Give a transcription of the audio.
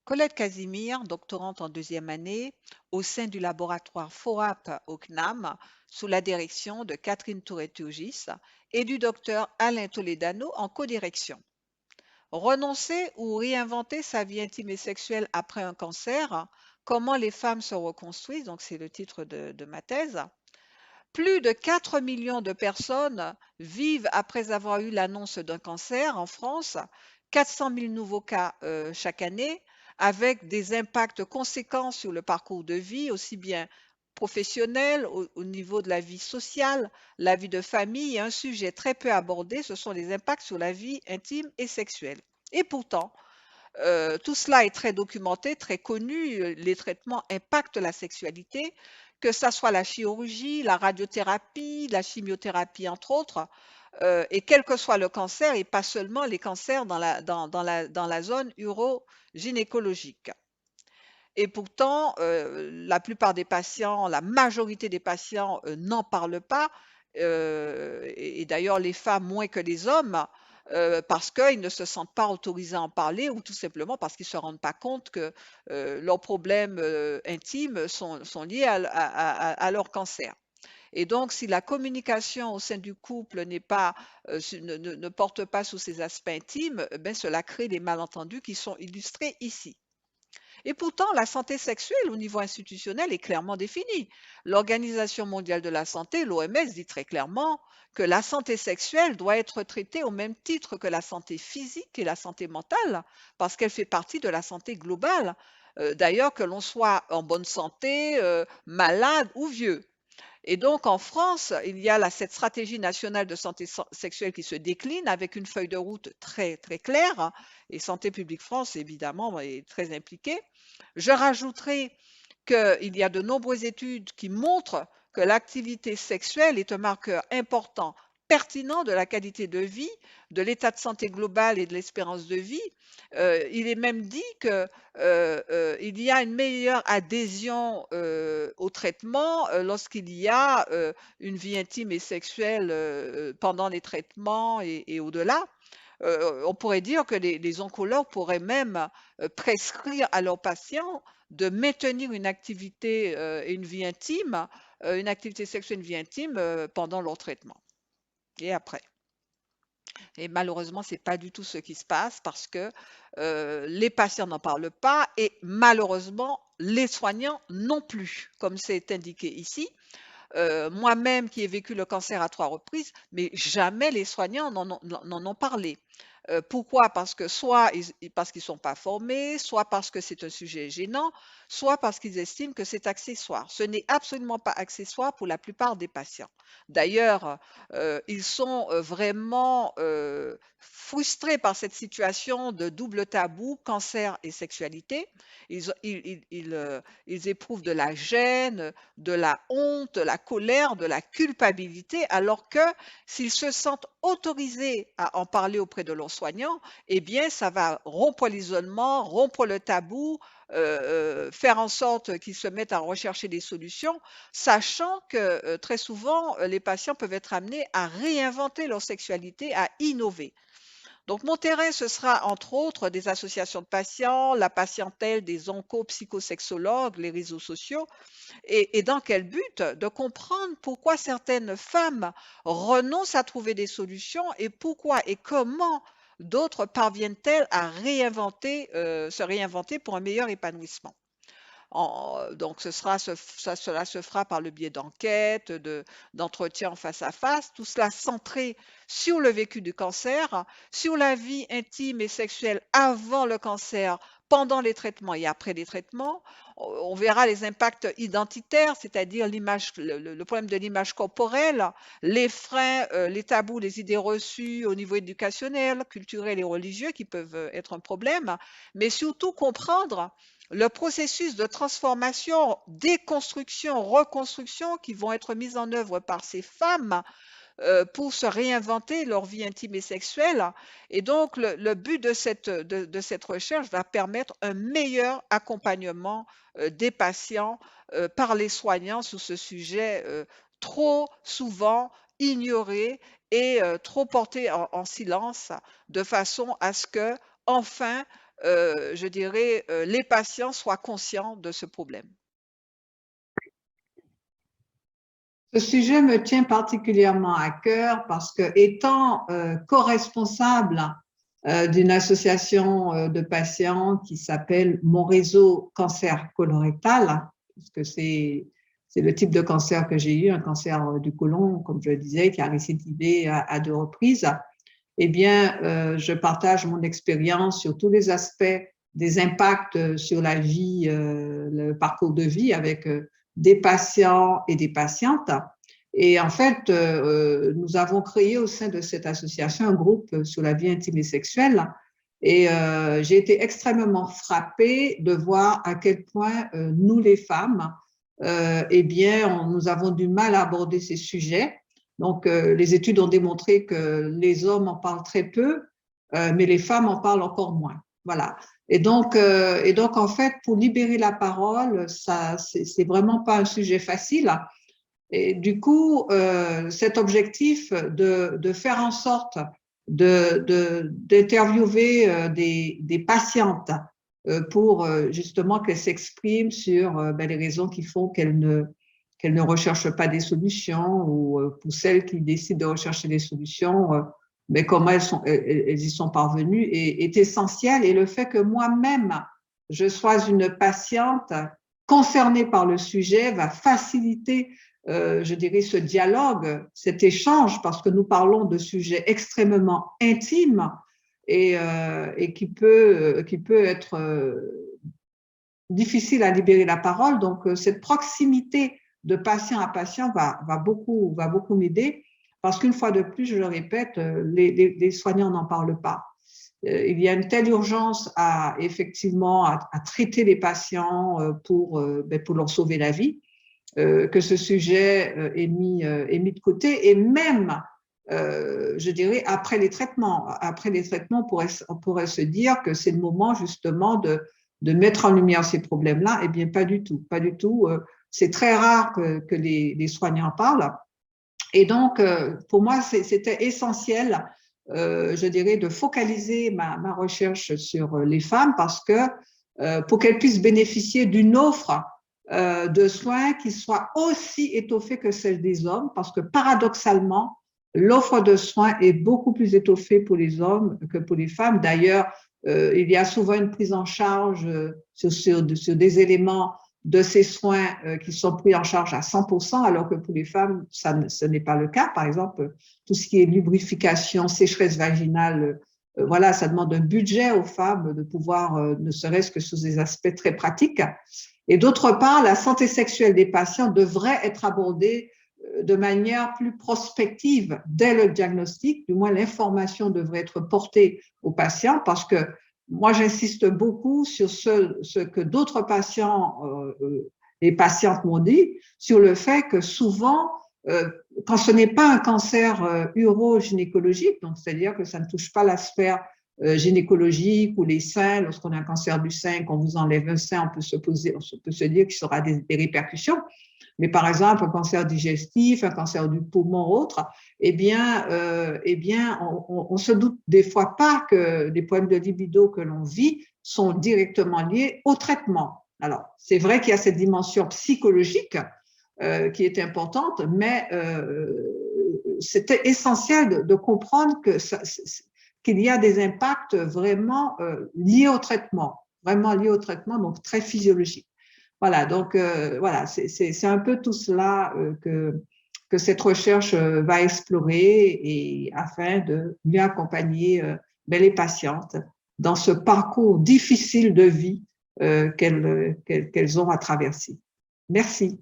Colette Casimir, doctorante en deuxième année au sein du laboratoire FOAP au CNAM, sous la direction de Catherine Touré-Turgis et du docteur Alain Toledano en codirection. Renoncer ou réinventer sa vie intime et sexuelle après un cancer, comment les femmes se reconstruisent, donc c'est le titre de ma thèse. Plus de 4 millions de personnes vivent après avoir eu l'annonce d'un cancer en France, 400 000 nouveaux cas chaque année, avec des impacts conséquents sur le parcours de vie, aussi bien professionnel, au niveau de la vie sociale, la vie de famille, et un sujet très peu abordé, ce sont les impacts sur la vie intime et sexuelle. Et pourtant, tout cela est très documenté, très connu. Les traitements impactent la sexualité, que ça soit la chirurgie, la radiothérapie, la chimiothérapie, entre autres, et quel que soit le cancer, et pas seulement les cancers dans la zone urogynécologique. Et pourtant, la plupart des patients, la majorité des patients n'en parlent pas, et d'ailleurs les femmes moins que les hommes, parce qu'ils ne se sentent pas autorisés à en parler ou tout simplement parce qu'ils ne se rendent pas compte que leurs problèmes intimes sont liés à leur cancer. Et donc, si la communication au sein du couple n'est pas, ne porte pas sur ces aspects intimes, ben, cela crée des malentendus qui sont illustrés ici. Et pourtant, la santé sexuelle au niveau institutionnel est clairement définie. L'Organisation mondiale de la santé, l'OMS, dit très clairement que la santé sexuelle doit être traitée au même titre que la santé physique et la santé mentale, parce qu'elle fait partie de la santé globale. D'ailleurs, que l'on soit en bonne santé, malade ou vieux. Et donc, en France, il y a cette stratégie nationale de santé sexuelle qui se décline avec une feuille de route très, très claire, hein, et Santé publique France, évidemment, est très impliquée. Je rajouterai qu'il y a de nombreuses études qui montrent que l'activité sexuelle est un marqueur important, pertinent de la qualité de vie, de l'état de santé global et de l'espérance de vie. Il est même dit qu'il y a une meilleure adhésion au traitement lorsqu'il y a une vie intime et sexuelle pendant les traitements et au-delà. On pourrait dire que les oncologues pourraient même prescrire à leurs patients de maintenir une activité et une vie intime, une activité sexuelle, une vie intime pendant leur traitement et après. Et malheureusement, ce n'est pas du tout ce qui se passe parce que les patients n'en parlent pas et malheureusement, les soignants non plus, comme c'est indiqué ici. Moi-même qui ai vécu le cancer à 3 reprises, mais jamais les soignants n'en ont parlé. Pourquoi? Parce que soit parce qu'ils ne sont pas formés, soit parce que c'est un sujet gênant, soit parce qu'ils estiment que c'est accessoire. Ce n'est absolument pas accessoire pour la plupart des patients. D'ailleurs, ils sont vraiment frustrés par cette situation de double tabou, cancer et sexualité. Ils éprouvent de la gêne, de la honte, de la colère, de la culpabilité, alors que s'ils se sentent autorisés à en parler auprès de leurs soignants, eh bien, ça va rompre l'isolement, rompre le tabou, faire en sorte qu'ils se mettent à rechercher des solutions, sachant que très souvent, les patients peuvent être amenés à réinventer leur sexualité, à innover. Donc, mon terrain, ce sera entre autres des associations de patients, la patientèle, des oncopsychosexologues, les réseaux sociaux, et dans quel but? De comprendre pourquoi certaines femmes renoncent à trouver des solutions et pourquoi et comment d'autres parviennent-elles à se réinventer pour un meilleur épanouissement. Donc, cela se fera par le biais d'enquêtes, d'entretiens en face à face, tout cela centré sur le vécu du cancer, sur la vie intime et sexuelle avant le cancer, pendant les traitements et après les traitements. On verra les impacts identitaires, c'est-à-dire le problème de l'image corporelle, les freins, les tabous, les idées reçues au niveau éducationnel, culturel et religieux qui peuvent être un problème, mais surtout comprendre le processus de transformation, déconstruction, reconstruction qui vont être mises en œuvre par ces femmes pour se réinventer leur vie intime et sexuelle. Et donc, le but de cette recherche va permettre un meilleur accompagnement des patients par les soignants sur ce sujet trop souvent ignoré et trop porté en silence, de façon à ce que, enfin, je dirais, les patients soient conscients de ce problème. Ce sujet me tient particulièrement à cœur parce que, étant co-responsable d'une association de patients qui s'appelle Mon réseau cancer colorectal, puisque c'est le type de cancer que j'ai eu, un cancer du côlon, comme je le disais, qui a récidivé à 2 reprises. Eh bien, je partage mon expérience sur tous les aspects des impacts sur la vie, le parcours de vie avec des patients et des patientes. Et en fait, nous avons créé au sein de cette association un groupe sur la vie intime et sexuelle. Et j'ai été extrêmement frappée de voir à quel point nous, les femmes, eh bien, nous avons du mal à aborder ces sujets. Donc, les études ont démontré que les hommes en parlent très peu, mais les femmes en parlent encore moins. Voilà. Et donc, en fait, pour libérer la parole, ça, c'est vraiment pas un sujet facile. Et du coup, cet objectif de faire en sorte d'interviewer des patientes pour justement qu'elles s'expriment sur les raisons qui font qu'elles ne recherchent pas des solutions, ou pour celles qui décident de rechercher des solutions, mais comment elles y sont parvenues est essentiel. Et le fait que moi-même, je sois une patiente concernée par le sujet va faciliter, je dirais, ce dialogue, cet échange, parce que nous parlons de sujets extrêmement intimes et qui peut être difficile à libérer la parole. Donc, cette proximité de patient à patient va beaucoup m'aider, parce qu'une fois de plus, je le répète, les soignants n'en parlent pas. Il y a une telle urgence effectivement à traiter les patients pour leur sauver la vie, que ce sujet est mis de côté. Et même, je dirais, après les traitements, on pourrait se dire que c'est le moment justement de mettre en lumière ces problèmes-là. Eh bien, pas du tout, pas du tout. C'est très rare que les soignants parlent. Et donc, pour moi, c'était essentiel, je dirais, de focaliser ma recherche sur les femmes, parce que pour qu'elles puissent bénéficier d'une offre de soins qui soit aussi étoffée que celle des hommes, parce que paradoxalement, l'offre de soins est beaucoup plus étoffée pour les hommes que pour les femmes. D'ailleurs, il y a souvent une prise en charge sur des éléments de ces soins qui sont pris en charge à 100%, alors que pour les femmes, ce n'est pas le cas. Par exemple, tout ce qui est lubrification, sécheresse vaginale, voilà, ça demande un budget aux femmes de pouvoir, ne serait-ce que sur des aspects très pratiques. Et d'autre part, la santé sexuelle des patients devrait être abordée de manière plus prospective dès le diagnostic. Du moins, l'information devrait être portée aux patients, parce que moi, j'insiste beaucoup sur ce que d'autres patients, les patientes m'ont dit, sur le fait que souvent, quand ce n'est pas un cancer urogynécologique, donc c'est-à-dire que ça ne touche pas la sphère gynécologique ou les seins, lorsqu'on a un cancer du sein, qu'on vous enlève un sein, on peut se dire qu'il y aura des répercussions. Mais par exemple, un cancer digestif, un cancer du poumon ou autre, eh bien, on se doute des fois pas que les problèmes de libido que l'on vit sont directement liés au traitement. Alors, c'est vrai qu'il y a cette dimension psychologique qui est importante, mais c'était essentiel de comprendre qu'il y a des impacts vraiment liés au traitement, donc très physiologiques. Voilà, donc voilà, c'est un peu tout cela que cette recherche va explorer, et afin de mieux accompagner les patientes dans ce parcours difficile de vie qu'elles ont à traverser. Merci.